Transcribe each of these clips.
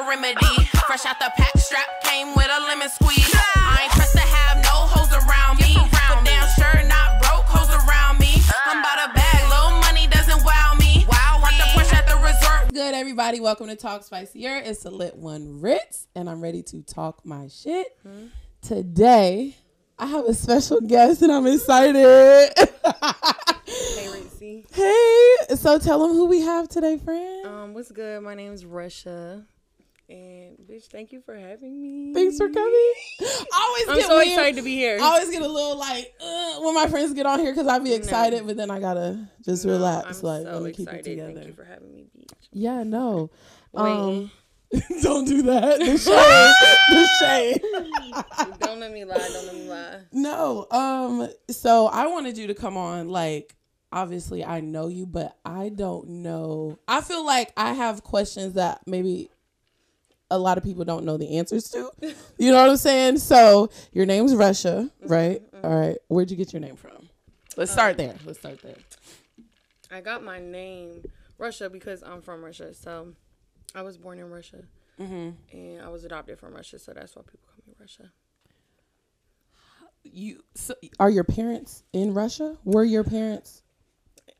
remedy. Fresh out the pack, strap came with a lemon squeeze. I ain't pressed to have no hoes around me. But damn sure not broke hoes around me. I'm about a bag, little money doesn't wow me. Park the Porsche at the resort. Good, everybody. Welcome to TalkSpicyHER. It's a lit one, Ritzy, and I'm ready to talk my shit. Today, I have a special guest, and I'm excited. Hey, Ritzy. Hey. So tell them who we have today, friend. What's good? My name is Russiia. And, bitch, thank you for having me. Thanks for coming. I'm so excited to be here. I always get a little like, when my friends get on here because I be excited, but then I gotta just relax. I'm like, so let me excited. keep it together. Thank you for having me, bitch. Yeah, no. Wait. Don't do that. The shade. Don't let me lie. No. So I wanted you to come on. Like, obviously I know you, but I don't know. I feel like I have questions that maybe a lot of people don't know the answers to. You know what I'm saying? So your name's Russiia, right? All right. Where'd you get your name from? Let's start there. I got my name Russiia because I'm from Russia. So I was born in Russia. And I was adopted from Russia. So that's why people call me Russiia. Are your parents in Russia? Were your parents?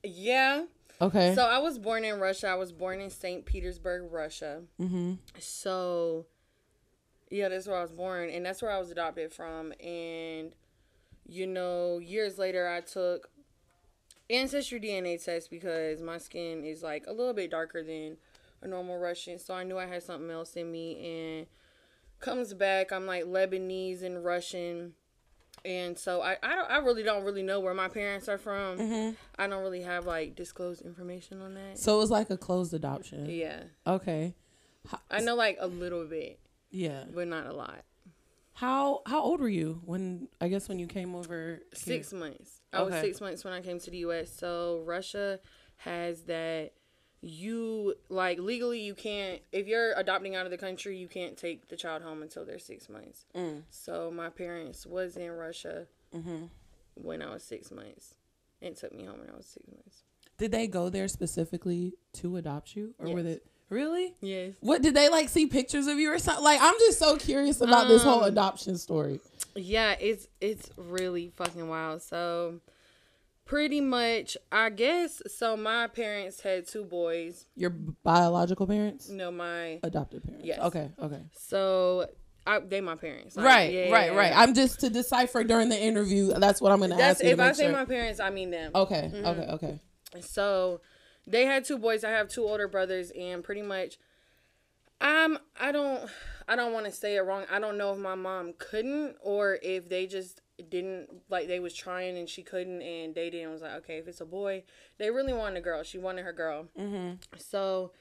Yeah. Okay. So I was born in Russia. I was born in St. Petersburg, Russia. So, yeah, that's where I was born. And that's where I was adopted from. And, you know, years later, I took ancestry DNA test because my skin is, like, a little bit darker than a normal Russian. So I knew I had something else in me. And comes back, I'm, like, Lebanese and Russian. And so I really don't know where my parents are from. I don't really have like disclosed information on that. So it was like a closed adoption. Yeah. Okay. I know like a little bit. Yeah. But not a lot. How old were you when you came over? 6 months. I was 6 months when I came to the U.S. So Russia has that you like legally you can't, if you're adopting out of the country, you can't take the child home until they're 6 months. So my parents was in Russia when I was 6 months and took me home when I was 6 months. Did they go there specifically to adopt you, or were they really? Yes. What did they like see pictures of you or something? Like, I'm just so curious about this whole adoption story. Yeah, it's really fucking wild. So pretty much, I guess, so my parents had two boys. Your biological parents? No, my adopted parents. Yes. Okay. So they my parents. Like, right. I'm just to decipher during the interview. That's what I'm going to ask you. If I say my parents, I mean them. Okay. Okay. So they had two boys. I have two older brothers, and pretty much, I don't want to say it wrong. I don't know if my mom couldn't or if they just didn't, like, they was trying and she couldn't, and they didn't. Was like, okay, if it's a boy, they really wanted a girl. She wanted her girl. So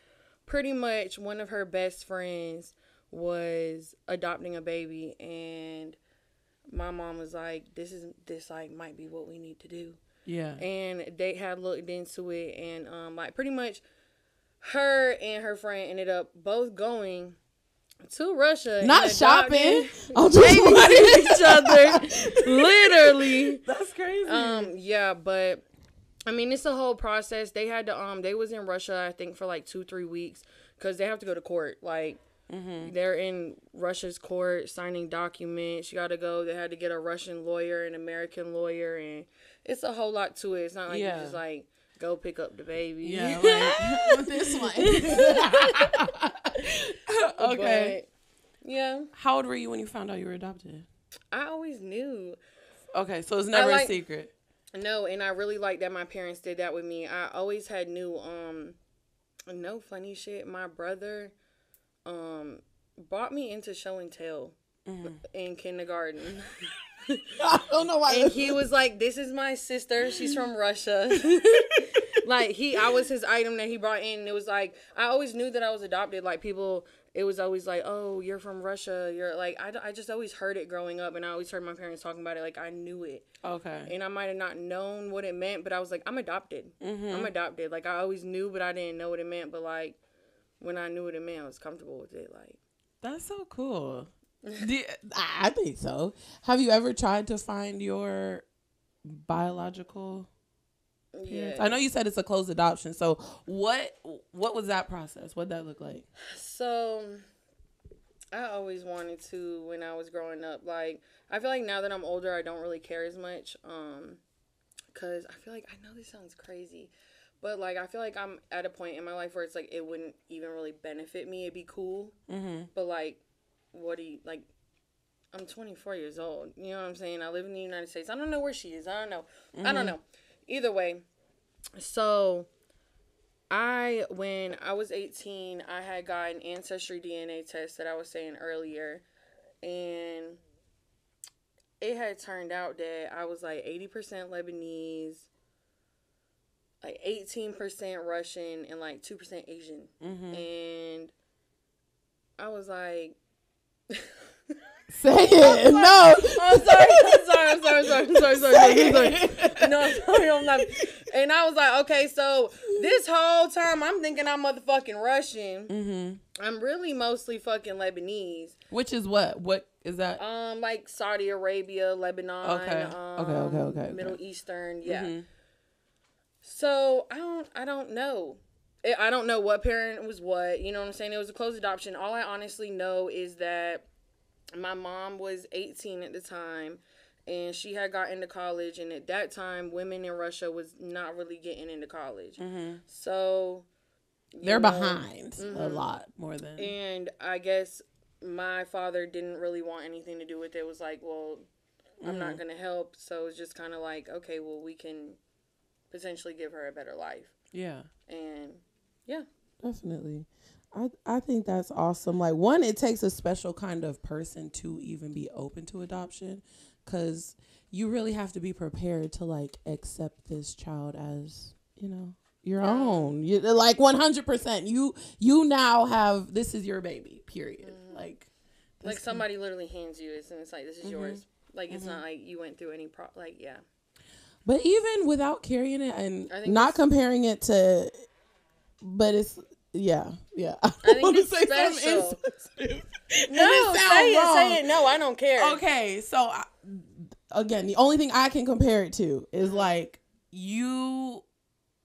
pretty much one of her best friends was adopting a baby, and my mom was like, this like might be what we need to do. Yeah. And they had looked into it, and like pretty much her and her friend ended up both going to Russia. Not shopping. I'm just each other. Literally. That's crazy. Yeah, but I mean, it's a whole process. They had to they was in Russia, I think, for like 2-3 weeks because they have to go to court. Like, they're in Russia's court signing documents. You got to go. They had to get a Russian lawyer, an American lawyer, and it's a whole lot to it. It's not like you just like go pick up the baby. Yeah, like with this one. Okay. But, yeah. How old were you when you found out you were adopted? I always knew. Okay, so it's never a secret. No, and I really like that my parents did that with me. I always had no funny shit. My brother brought me into show and tell in kindergarten. I don't know why. And he was like, this is my sister. She's from Russia. Like, I was his item that he brought in. And it was like, I always knew that I was adopted. Like, people, it was always like, oh, you're from Russia. You're like, I just always heard it growing up. And I always heard my parents talking about it. Like, I knew it. Okay. And I might have not known what it meant, but I was like, I'm adopted. I'm adopted. Like, I always knew, but I didn't know what it meant. But, like, when I knew what it meant, I was comfortable with it. Like, that's so cool. I think so. Have you ever tried to find your biological parents? I know you said it's a closed adoption. So what was that process? What'd that look like? So I always wanted to when I was growing up. Like, I feel like now that I'm older, I don't really care as much. Cause I feel like, I know this sounds crazy, but like I feel like I'm at a point in my life where it's like it wouldn't even really benefit me. It'd be cool, but like, what do you like? I'm 24 years old. You know what I'm saying? I live in the United States. I don't know where she is. I don't know. I don't know. Either way, so when I was 18, I had got an ancestry DNA test that I was saying earlier, and it had turned out that I was like 80% Lebanese, like 18% Russian, and like 2% Asian. And I was like, say it. No. I'm sorry. No, I'm not. And I was like, okay, so this whole time I'm thinking I'm motherfucking Russian. I'm really mostly fucking Lebanese. Which is what? What is that? Like Saudi Arabia, Lebanon. Okay. Middle Eastern, yeah. So I don't know. I don't know what parent was what. You know what I'm saying? It was a closed adoption. All I honestly know is that my mom was 18 at the time, and she had got into college, and at that time, women in Russia was not really getting into college. So they're behind a lot more than. And I guess my father didn't really want anything to do with it. It was like, well, I'm not going to help. So it's just kind of like, okay, well, we can potentially give her a better life. Yeah. And yeah. Definitely. I think that's awesome. Like, one, it takes a special kind of person to even be open to adoption, because you really have to be prepared to like accept this child as, you know, your own. You, like 100%. You now have, this is your baby. Period. Like somebody literally hands you this, and it's like, this is yours. Like it's not like you went through any like yeah. But even without carrying it and not comparing it to, but it's. Yeah. I think it's special. No, say it. No, I don't care. Okay, so again, the only thing I can compare it to is like you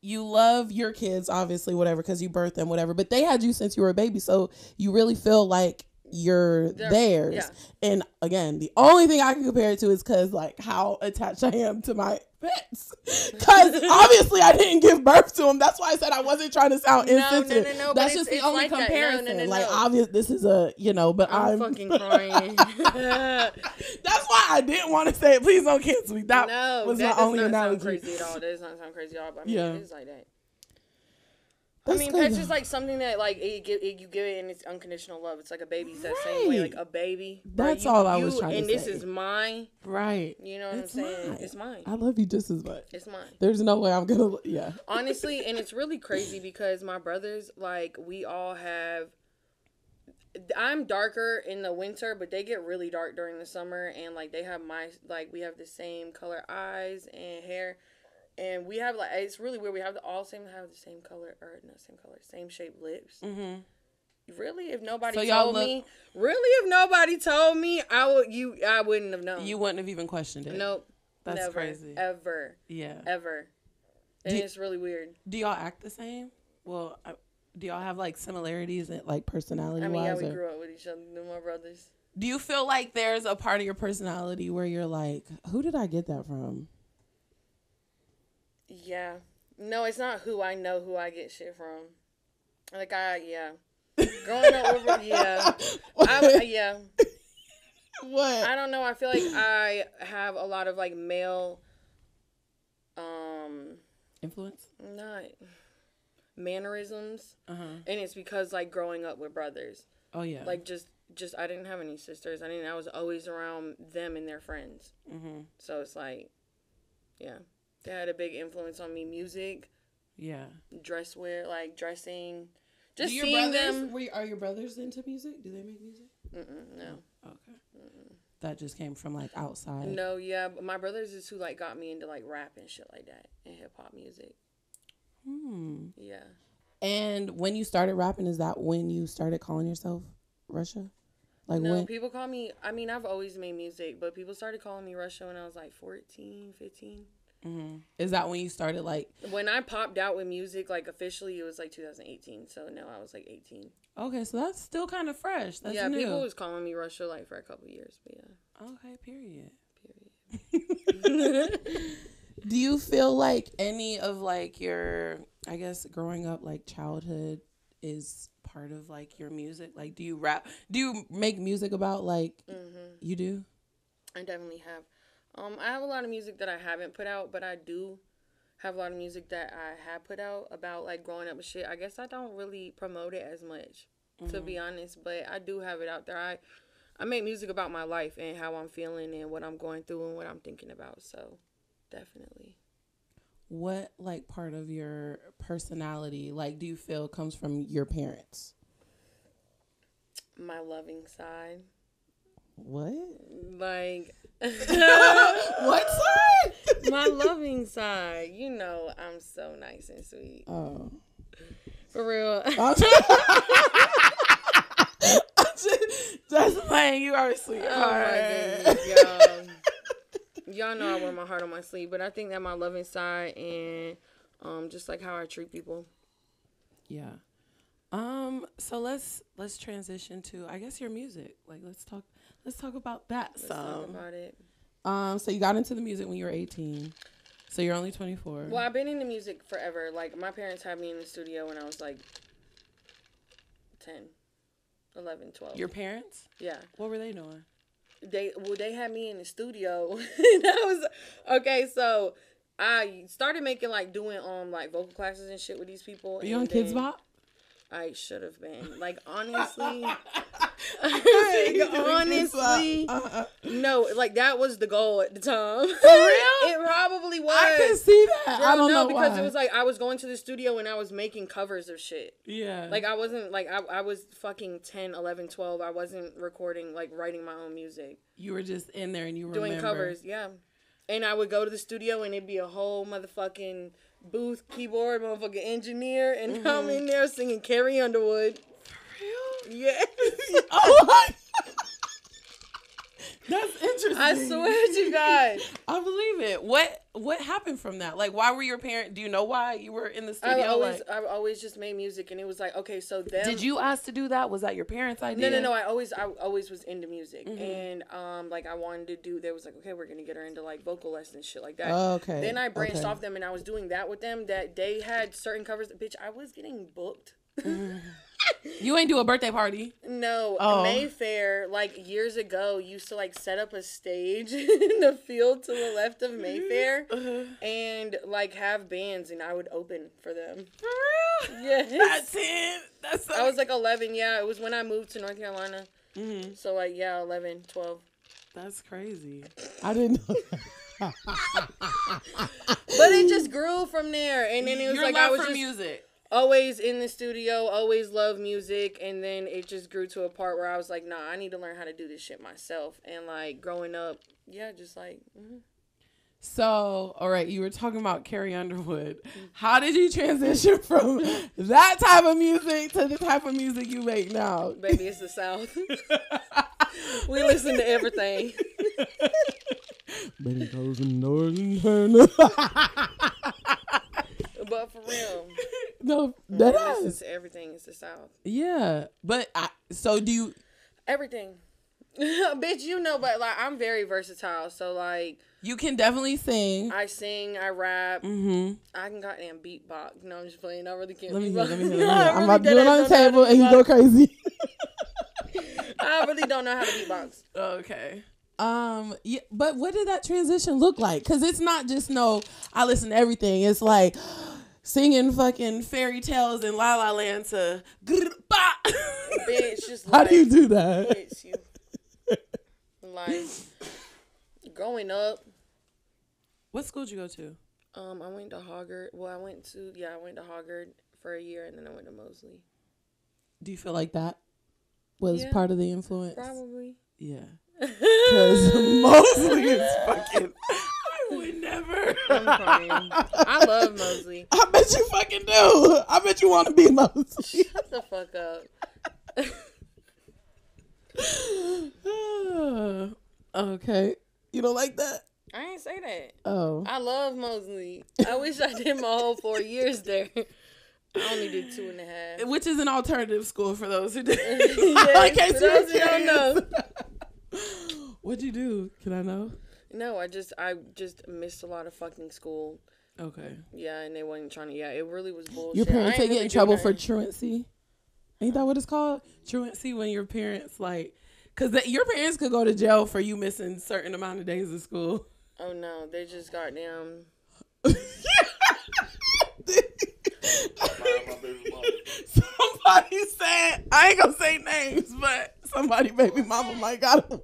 love your kids, obviously, whatever, because you birthed them, whatever. But they had you since you were a baby, so you really feel like you're theirs. Yeah. And again, the only thing I can compare it to is because like how attached I am to my pets. Because obviously I didn't give birth to them. That's why I said I wasn't trying to sound insensitive. No, that's just the only like comparison. No. Like obvious, this is a but I'm fucking crying. That's why I didn't want to say it. Please don't cancel me. That was my only analogy. Crazy at all. That does not sound crazy at all. But I mean, it is like that. That's pets is like something that like you give it and it's unconditional love. It's like a baby's that same way, like a baby. That's all I was trying to say. And this is mine. Right. You know what I'm saying? It's mine. I love you just as much. It's mine. There's no way I'm gonna. Yeah. Honestly, and it's really crazy because my brothers, like, we all have. I'm darker in the winter, but they get really dark during the summer, and like they have we have the same color eyes and hair. And we have, like, it's really weird. We have the same color, or not same color, same shaped lips. Really, if nobody told me, I wouldn't have known. You wouldn't have even questioned it. Nope. That's never, crazy. Ever. Yeah. Ever. And it's really weird. Do y'all act the same? Well, do y'all have, like, similarities in, like, personality-wise? I mean, yeah, we grew up with each other, my brothers. Do you feel like there's a part of your personality where you're like, who did I get that from? Yeah. No, it's not who I know who I get shit from. Like, growing up with, yeah. Yeah. What? I don't know. I feel like I have a lot of, like, male, influence? Not mannerisms. And it's because, like, growing up with brothers. Oh, yeah. Like, just I didn't have any sisters. I was always around them and their friends. So it's like, yeah. They had a big influence on me. Music. Yeah. Dressing. Just seeing them. Are your brothers into music? Do they make music? No. Okay. That just came from, like, outside. No, yeah. But my brothers is who, like, got me into, like, rap and shit like that. And hip-hop music. Yeah. And when you started rapping, is that when you started calling yourself Russiia? Like, no, people call me, I mean, I've always made music, but people started calling me Russiia when I was, like, 14, 15. Is that when you started like? When I popped out with music, like officially, it was like 2018. So now I was like 18. Okay, so that's still kind of fresh. That's new. People was calling me Russiia like for a couple years, but yeah. Okay, period. Do you feel like any of like your, I guess, growing up, like childhood is part of like your music? Like, do you rap? Do you make music about like, you do? I definitely have. I have a lot of music that I haven't put out, but I do have a lot of music that I have put out about like growing up and shit. I guess I don't really promote it as much, to be honest, but I do have it out there. I make music about my life and how I'm feeling and what I'm going through and what I'm thinking about. So, definitely. What like part of your personality, like, do you feel comes from your parents? My loving side. What? Like, what side? My loving side. You know, I'm so nice and sweet. Oh. For real. Just playing. You are sweet. Oh my goodness, y'all. Y'all know I wear my heart on my sleeve, but I think that my loving side and just like how I treat people. Yeah. So let's transition to, I guess, your music. Like let's talk about that. Let's talk about it. So you got into the music when you were 18. So you're only 24. Well, I've been into music forever. Like my parents had me in the studio when I was like 10, 11, 12. Your parents? Yeah. What were they doing? They had me in the studio. And I was okay, so I started making like doing like vocal classes and shit with these people. Are you on Kids Bop? I should have been. Like honestly. No, like that was the goal at the time. For real? It probably was. I can see that. Girl, I don't know because why. it was like I was going to the studio and I was making covers of shit. Yeah. Like I wasn't like I was fucking 10, 11, 12. I wasn't recording, like writing my own music. You were just in there and you were doing covers, yeah. And I would go to the studio and it'd be a whole motherfucking booth, keyboard, motherfucking engineer, and I'm in there singing Carrie Underwood. For real? Yeah. Oh my God. That's interesting. I swear to God. I believe it. What happened from that? Like, why were your parents? Do you know why you were in the studio? I always just made music, and it was like, okay, so then. Did you ask to do that? Was that your parents' idea? No. I always was into music, and like I wanted to do. They was like, okay, we're gonna get her into like vocal lessons, shit like that. Oh, okay. Then I branched off them, and I was doing that with them. That they had certain covers. Bitch, I was getting booked. You ain't do a birthday party? No. Mayfair, like years ago, used to like set up a stage in the field to the left of Mayfair and like have bands, and I would open for them. For real? Yes. That's I was like 11. Yeah, it was when I moved to North Carolina. So like 11, 12. That's crazy. I didn't know that. But it just grew from there, and then it was like I was just music. Always in the studio, always loved music, and then it just grew to a part where I was like, nah, I need to learn how to do this shit myself. And like growing up, yeah, just like. So, all right, you were talking about Carrie Underwood. How did you transition from that type of music to the type of music you make now? Baby, it's the South. We listen to everything. Betty goes in northern turn. But for real. No, that is. Everything is the South. Yeah. But so do you. Everything. Bitch, you know, but like I'm very versatile. So like. You can definitely sing. I sing, I rap. I can goddamn beatbox. No, I'm just playing. I really can't. Let me beatbox. hear. I'm about to do it on the table and you go crazy. I really don't know how to beatbox. Okay. Yeah, but what did that transition look like? Because it's not just I listen to everything. It's like singing fucking fairy tales in La La Land to bitch, just how do you do that? Bitch, you like growing up. What school did you go to? I went to Hoggard. Well, I went to Hoggard for a year, and then I went to Mosley. Do you feel like that was part of the influence? Probably. Yeah. Because Mosley is fucking. I would never. I'm crying. I love Mosley. I bet you fucking do. I bet you want to be Mosley. Shut the fuck up. Okay. You don't like that? I ain't say that. Oh. I love Mosley. I wish I did my whole 4 years there. I only did 2.5. Which is an alternative school for those who did. Yes, for those who don't know. What'd you do? Can I know? No, I just missed a lot of fucking school. Okay. Yeah, and they wasn't trying to. Yeah, it really was bullshit. Your parents ain't get really in trouble doing for nothing. truancy? Ain't that what it's called? Truancy, when your parents like, because your parents could go to jail for you missing certain amount of days of school. Oh no, they just goddamn. Somebody said, I ain't gonna say names, but somebody baby mama might got him.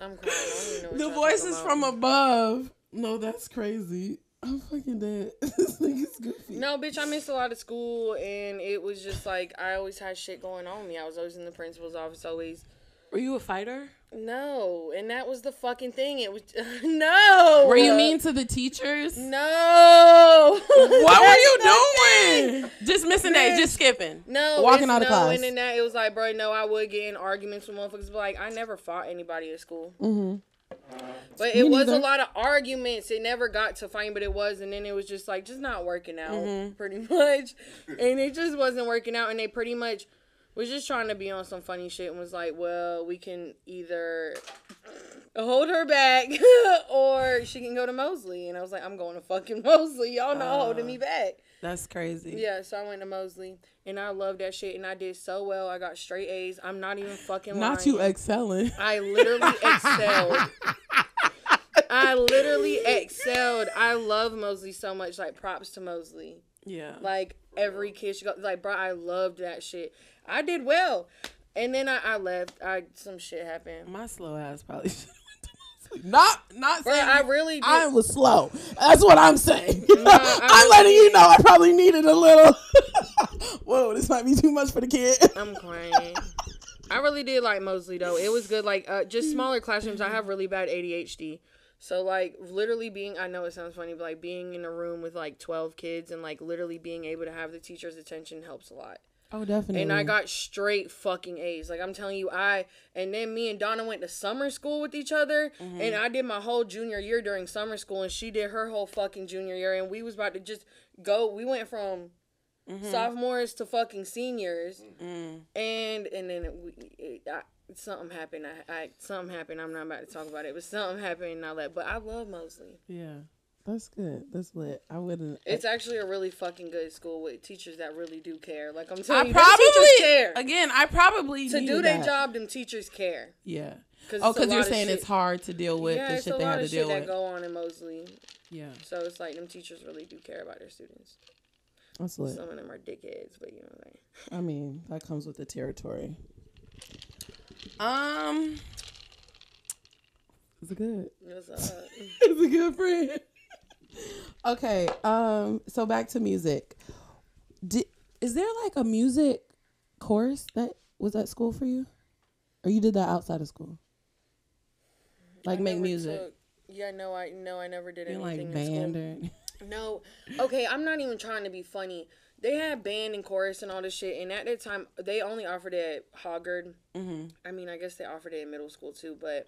I'm crying. I don't even know what The y'all voices talking about. from above. No, that's crazy. I'm fucking dead. This nigga's goofy. No, bitch, I missed a lot of school, and it was just like I always had shit going on with me. I was always in the principal's office, always. Were you a fighter? No, and that was the fucking thing. It was no. Were you mean to the teachers? No. What were you doing? Just missing days, just skipping. No, walking out of class. And then that it was like, bro, no, I would get in arguments with motherfuckers. But like, I never fought anybody at school. Mm-hmm. But it was a lot of arguments. It never got to fighting, but it was. And then it was just like, just not working out, pretty much. And it just wasn't working out. And they pretty much was just trying to be on some funny shit and was like, well, we can either hold her back or she can go to Mosley. And I was like, I'm going to fucking Mosley. Y'all not holding me back. That's crazy. Yeah, so I went to Mosley. And I loved that shit. And I did so well. I got straight A's. I'm not even fucking lying. Not you excelling. I literally excelled. I literally excelled. I love Mosley so much. Like, props to Mosley. Yeah. Like, every kid should go. Like, bro, I loved that shit. I did well. And then I left. Some shit happened. My slow ass probably should have went to Mosley. Not Bro, saying I really did. I was slow. That's what I'm saying. No, I'm letting you know I probably needed a little. Whoa, this might be too much for the kid. I'm crying. I really did like Mosley, though. It was good. Like, just smaller classrooms. I have really bad ADHD. So, like, literally being, I know it sounds funny, but, like, being in a room with, like, 12 kids and, like, literally being able to have the teacher's attention helps a lot. Oh, definitely. And I got straight fucking A's. Like, I'm telling you, and then me and Donna went to summer school with each other. Mm-hmm. And I did my whole junior year during summer school. And she did her whole fucking junior year. And we was about to just go. We went from sophomores to fucking seniors. Mm-hmm. And then something happened. Something happened. I'm not about to talk about it. But something happened and all that. But I love Mosley. Yeah. That's good. That's lit. I wouldn't. It's actually a really fucking good school with teachers that really do care. Like, I'm telling you, probably, teachers care. Again, I probably to do their job, them teachers care. Yeah. Because you're saying it's hard to deal with the shit they had to deal with. Yeah, it's a lot of shit that go on in Mosley. Yeah. So it's like them teachers really do care about their students. That's lit. Some of them are dickheads, but you know what I mean, that comes with the territory. It's good. It's a good friend. Okay, so back to music. Is there like a music course that was at school for you? Or you did that outside of school? Like make music? I never did anything like in band school. or... No. Okay, I'm not even trying to be funny. They had band and chorus and all this shit, and at that time, they only offered it at Hoggard. Mm-hmm. I mean, I guess they offered it in middle school too, but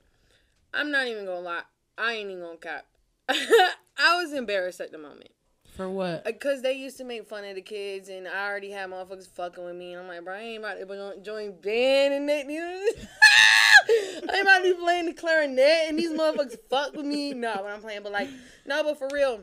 I'm not even gonna lie. I ain't even gonna cap. I was embarrassed at the moment. For what? Because they used to make fun of the kids, and I already had motherfuckers fucking with me, and I'm like, bro, I ain't about to join band and that. I ain't about to be playing the clarinet, and these motherfuckers fuck with me. No, when I'm playing, but for real.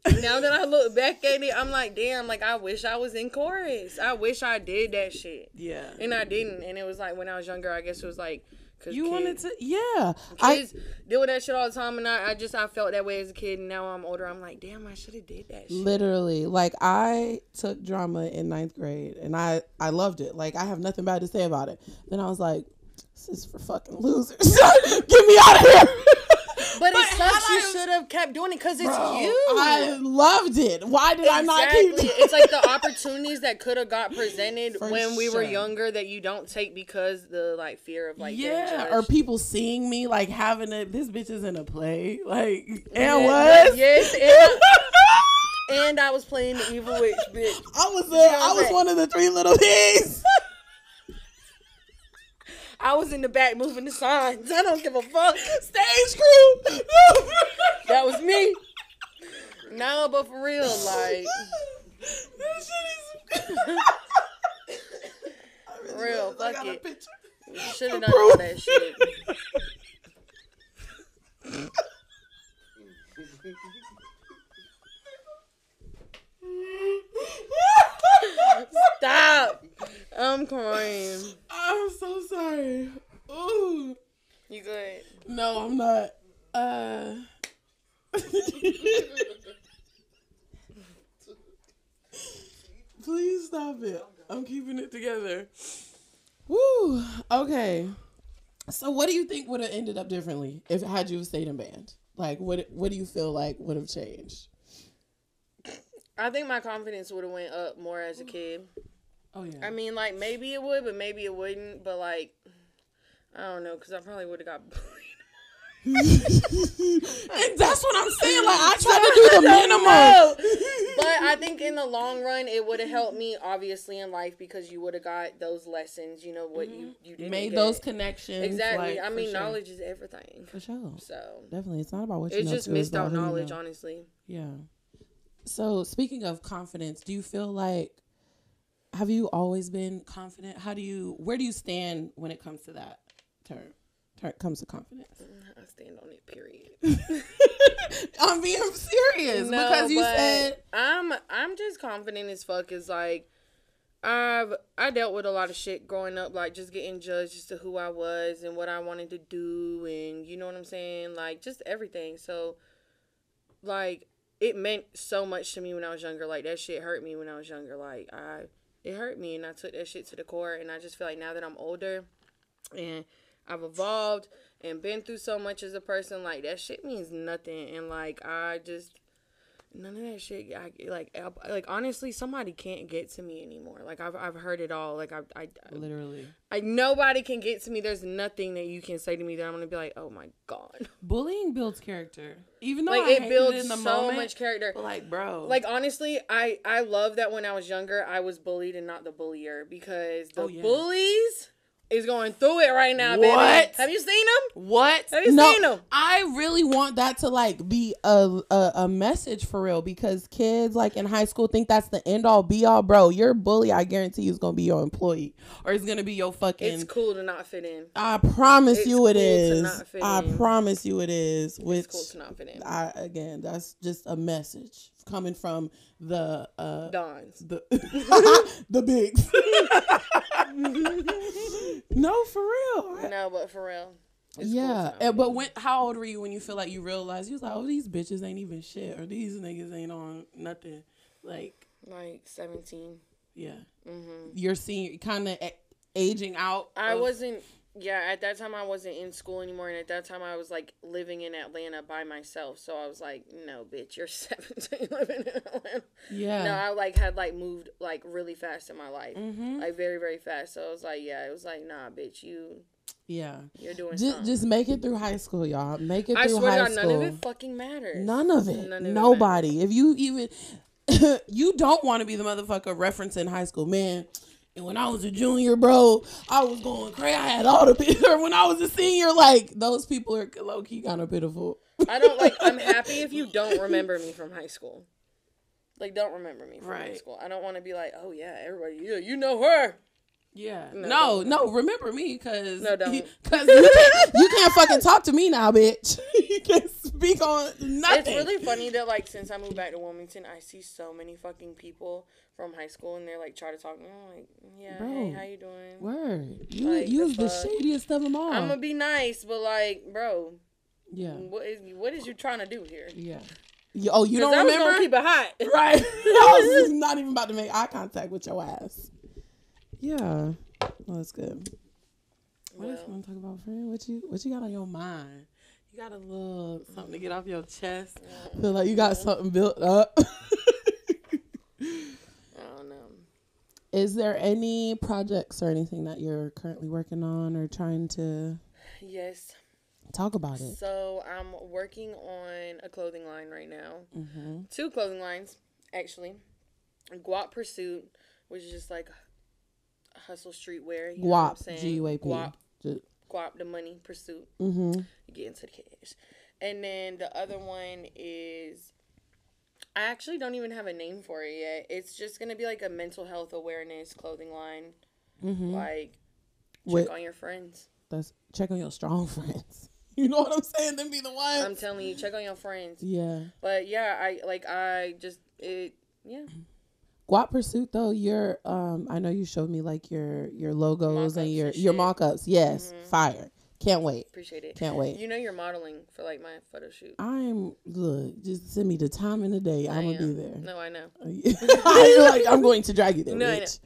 Now that I look back at it, I'm like, damn, like, I wish I was in chorus. I wish I did that shit. Yeah. And I didn't. And it was like, when I was younger, I guess it was like, you wanted to, yeah. Kids deal with that shit all the time, and I felt that way as a kid, and now I'm older. I'm like, damn, I should have did that shit. Literally, like I took drama in 9th grade, and I loved it. Like I have nothing bad to say about it. Then I was like, this is for fucking losers. Get me out of here. But it sucks. You should have kept doing it because it's you. I loved it. Why did I not keep doing it? It's like the opportunities that could have got presented when we were sure. younger that you don't take because the like fear of like getting judged. Or people seeing me like having this bitch is in a play like and was and I was playing the evil witch bitch. I was one of the 3 little pigs. I was in the back moving the signs. I don't give a fuck. Stage crew. That was me. No, but for real, like. That shit is. For real, fuck it. Should have done Proof. all that shit. Stop. I'm crying. I'm so sorry. Ooh. You good? No, I'm not. Please stop it. I'm keeping it together. Woo. Okay. So what do you think would have ended up differently if had you stayed in band? Like what do you feel like would have changed? I think my confidence would have went up more as a kid. Oh yeah. I mean, like, maybe it would, but maybe it wouldn't. But, like, I don't know, because I probably would have got bullied. And that's what I'm saying. Like, I try to do the minimum. But I think in the long run, it would have helped me, obviously, in life, because you would have got those lessons, you know, what you didn't Made get. those connections. Exactly. Like, I mean, sure. knowledge is everything. For sure. So. Definitely. It's not about what you It's know. just too, it's missed out about who you knowledge, know. honestly. Yeah. So, speaking of confidence, do you feel like, have you always been confident? Where do you stand when it comes to that term? Comes to confidence. I stand on it, period. I'm being serious because you said I'm just confident as fuck. Is like I dealt with a lot of shit growing up, like just getting judged as to who I was and what I wanted to do, and you know what I'm saying, like just everything. So like it meant so much to me when I was younger. Like that shit hurt me when I was younger. Like it hurt me, and I took that shit to the core. And I just feel like now that I'm older and I've evolved and been through so much as a person, like that shit means nothing. And like I just none of that shit. Like honestly, somebody can't get to me anymore. Like I've heard it all. Like I literally, nobody can get to me. There's nothing that you can say to me that I'm gonna be like, oh my god. bullying builds character. Even though Like it builds in the so moment, much character. But like, bro, like honestly, I love that when I was younger, I was bullied and not the bullier, because the bullies is going through it right now, baby. Have you seen them? What? Have you seen them? I really want that to like be a message for real, because kids like in high school think that's the end all be all, bro. Your bully, I guarantee you, is gonna be your employee or it's gonna be your fucking. It's cool to not fit in. I promise it's you cool it is. To not fit I in. promise you it is. Which it's cool to not fit in. Again, that's just a message coming from the Dons. The bigs. No, for real. No, but for real. Yeah, but how old were you when you feel like you realized you was like, oh, these bitches ain't even shit, or these niggas ain't on nothing? Like 17. Yeah. Mm-hmm. You're seeing kind of aging out. I wasn't. Yeah, at that time I wasn't in school anymore, and at that time I was like living in Atlanta by myself. So I was like, no, bitch, you're 17 living in Atlanta. Yeah. No, I like had like moved like really fast in my life, like very very fast. So I was like, yeah, it was like, nah, bitch, you're doing something. Just make it through high school, y'all. Make it through high school. I swear to God, none of it fucking matters. None of it. Nobody. If you even you don't want to be the motherfucker referencing high school, man. And when I was a junior, bro, I was going crazy. I had all the or when I was a senior, like those people are low key kind of pitiful. I don't like. I'm happy if you don't remember me from high school. Like, don't remember me from high school. I don't want to be like, oh yeah, everybody, yeah, you know her. Yeah. No, remember me, because no, don't. Because you can't fucking talk to me now, bitch. You can't speak on nothing. It's really funny that like since I moved back to Wilmington, I see so many fucking people from high school, and they're like try to talk to me. I'm like, yeah, bro, hey, how you doing? Word. Like, you was the shadiest of them all. I'm gonna be nice, but like, bro. Yeah. What is you trying to do here? Yeah. You don't remember? I was gonna keep it hot. Right. I was not even about to make eye contact with your ass. Yeah. Well, that's good. What else you want to talk about, friend? What you got on your mind? You got a little something to get off your chest? Feel like you got something built up? I don't know. Is there any projects or anything that you're currently working on or trying to talk about it? So I'm working on a clothing line right now. Mm-hmm. 2 clothing lines, actually. Guap Pursuit, which is just like hustle streetwear. You know what I'm saying? GUAP. Guap Guap, the money, pursuit. Mm-hmm. You get into the cash. And then the other one is, I actually don't even have a name for it yet. It's just going to be like a mental health awareness clothing line. Mm-hmm. Like, check on your friends. Check on your strong friends. You know what I'm saying? Them be the ones. I'm telling you, check on your friends. Yeah. But yeah, yeah. Guap Pursuit though, your I know you showed me like your logos and your mock-ups. Yes, fire. Can't wait. Appreciate it. Can't wait. You know you're modeling for like my photo shoot. Just send me the time and the day. I'm gonna be there. No, I know. I'm going to drag you there. No, bitch.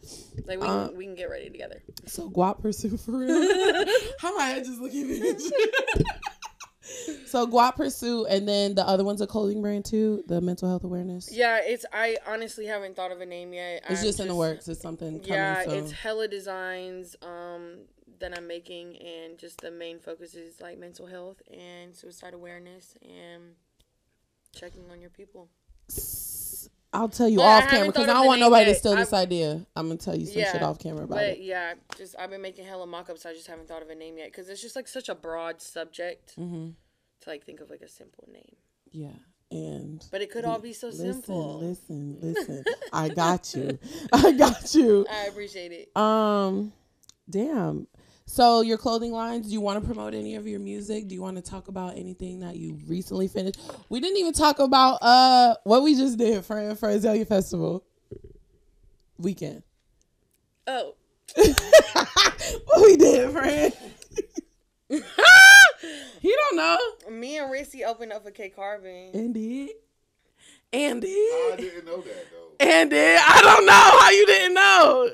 I know. Like we can get ready together. So Guap Pursuit for real. How my head just looking at me? So Guap Pursuit, and then the other one's a clothing brand too, the mental health awareness. Yeah, I honestly haven't thought of a name yet. It's just in the works. It's something coming soon. It's hella designs that I'm making, and just the main focus is like mental health and suicide awareness and checking on your people. I'll tell you off camera because I don't want nobody to steal this idea. I'm gonna tell you some shit off camera about it. But yeah, I've been making hella mock-ups. I just haven't thought of a name yet because it's just like such a broad subject to like think of like a simple name. Yeah. But it could all be so simple. Listen. I got you. I appreciate it. Damn. So your clothing lines, do you want to promote any of your music? Do you want to talk about anything that you recently finished? We didn't even talk about what we just did for Azalea Festival weekend. Oh. What we did, friend. He don't know. Me and Ritzy opened up for K Carbon. And did. I didn't know that though. And did. I don't know how you didn't know.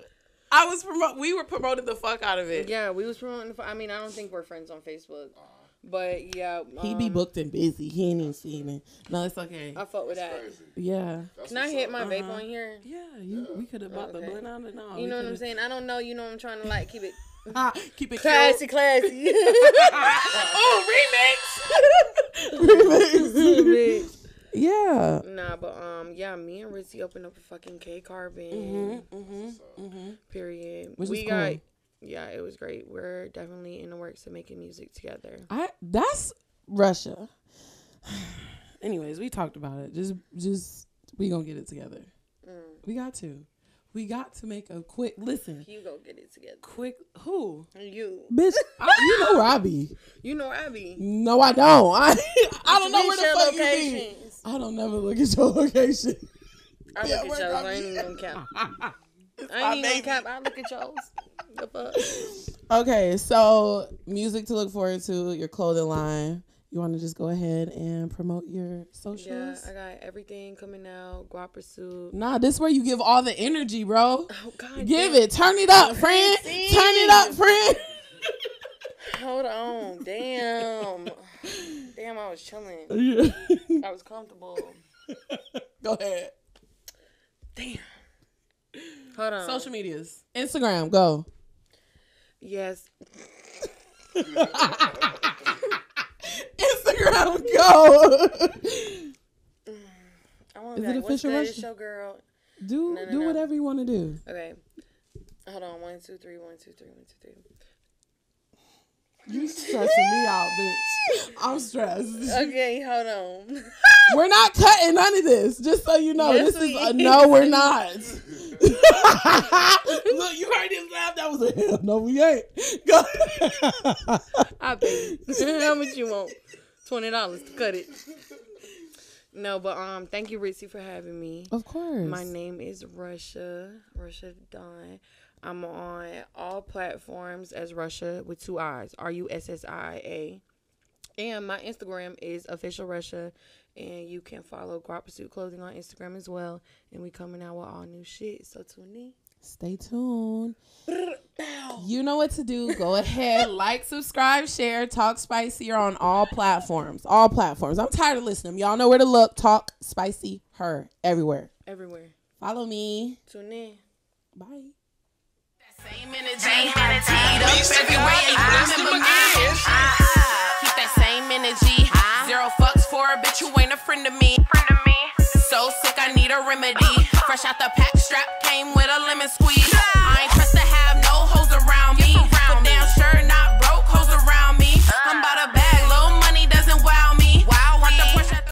We were promoting the fuck out of it. Yeah, we was promoting. I don't think we're friends on Facebook. But yeah. He be booked and busy. He ain't even seen it. No, it's okay. I fuck with that. Crazy. Yeah. Can I hit my vape on here? Yeah, we could have bought the blunt out and all. You know what I'm saying? I don't know. You know I'm trying to like keep it. Keep it classy. Oh, remix. Yeah. Nah, but me and Ritzy opened up a fucking K Carbon. Period. Which was cool. Yeah, it was great. We're definitely in the works of making music together. That's Russiia. Anyways, we talked about it. Just we gonna get it together. We got to make a quick listen. You go get it together. Quick who? You. Bitch, you know where I be. You know where I be. No, I don't. I don't know where the fuck locations. You be. I don't never look at your location. I look at yours. I ain't even gonna cap. I look at yours. The fuck? Okay, so music to look forward to, your clothing line. You want to just go ahead and promote your socials? Yeah, I got everything coming out. Guap Pursuit. Nah, this where you give all the energy, bro. Oh, God. Give it. Turn it up, friend. Turn it up, friend. Hold on. Damn, I was chilling. Yeah. I was comfortable. Go ahead. Damn. Hold on. Social medias. Instagram, go. Yes. Instagram, go. Is it official Russiia? It's your girl. Do whatever you want to do. Okay. Hold on. 1, 2, 3. 1, 2, 3. 1, 2, 3. You stressing me out, bitch. I'm stressed. Okay, hold on. We're not cutting none of this. Just so you know, yes, this is no, we're not. Look, you heard him laugh. That was a hell. No, we ain't. Go. I pay. How much you want? $20 to cut it. No, but thank you, Ritzy, for having me. Of course. My name is Russiia Dawn. I'm on all platforms as Russiia with 2 I's. Russiia. And my Instagram is official Russiia. And you can follow Guap Pursuit Clothing on Instagram as well. And we coming out with all new shit. So tune in. Stay tuned. You know what to do. Go ahead, like, subscribe, share. Talk Spicy Her on all platforms. All platforms. I'm tired of listening. Y'all know where to look. TalkSpicyHER everywhere. Everywhere. Follow me. Tune in. Bye. Same energy, teed up everywhere, you remember me. Keep that same energy. 0 fucks for a bitch who ain't a friend of me. So sick, I need a remedy. Fresh out the pack, strap came with a lemon squeeze. I ain't trust the